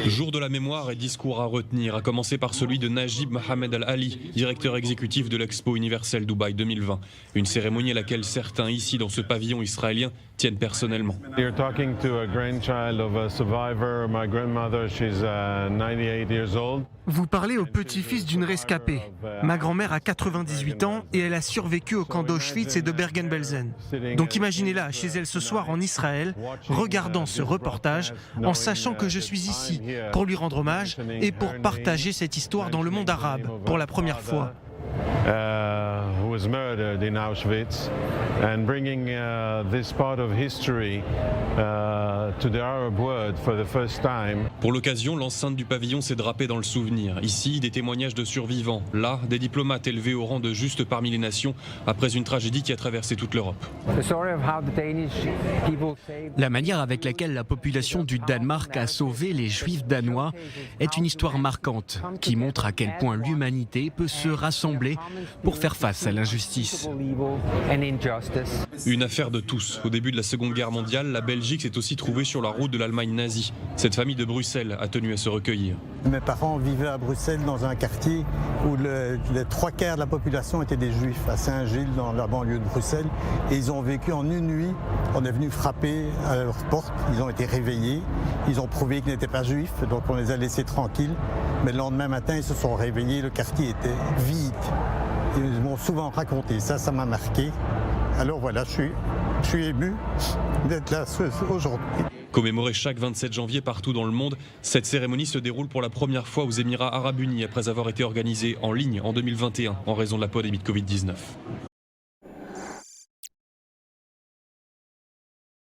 Jour de la mémoire et discours à retenir, à commencer par celui de Najib Mohamed Al-Ali, directeur exécutif de l'Expo universelle Dubaï 2020. Une cérémonie à laquelle certains ici dans ce pavillon israélien tiennent personnellement. You're talking to a grandchild of a survivor. My grandmother, she's 98 years old. Vous parlez au petit-fils d'une rescapée. Ma grand-mère a 98 ans et elle a survécu au camp d'Auschwitz et de Bergen-Belsen. Donc imaginez-la chez elle ce soir en Israël, regardant ce reportage, en sachant que je suis ici pour lui rendre hommage et pour partager cette histoire dans le monde arabe pour la première fois. Who was murdered in Auschwitz, and bringing this part of history to the Arab world for the first time. Pour l'occasion, l'enceinte du pavillon s'est drapée dans le souvenir. Ici, des témoignages de survivants. Là, des diplomates élevés au rang de juste parmi les nations après une tragédie qui a traversé toute l'Europe. La manière avec laquelle la population du Danemark a sauvé les Juifs danois est une histoire marquante qui montre à quel point l'humanité peut se rassembler pour faire face à l'injustice. Une affaire de tous. Au début de la Seconde Guerre mondiale, la Belgique s'est aussi trouvée sur la route de l'Allemagne nazie. Cette famille de Bruxelles a tenu à se recueillir. Mes parents vivaient à Bruxelles dans un quartier où les 3/4 de la population étaient des Juifs, à Saint-Gilles, dans la banlieue de Bruxelles. Et ils ont vécu en une nuit. On est venu frapper à leur porte. Ils ont été réveillés. Ils ont prouvé qu'ils n'étaient pas juifs, donc on les a laissés tranquilles. Mais le lendemain matin, ils se sont réveillés. Le quartier était vide. Ils m'ont souvent raconté ça, ça m'a marqué. Alors voilà, je suis ému d'être là aujourd'hui. Commémorée chaque 27 janvier partout dans le monde, cette cérémonie se déroule pour la première fois aux Émirats Arabes Unis après avoir été organisée en ligne en 2021 en raison de la pandémie de Covid-19.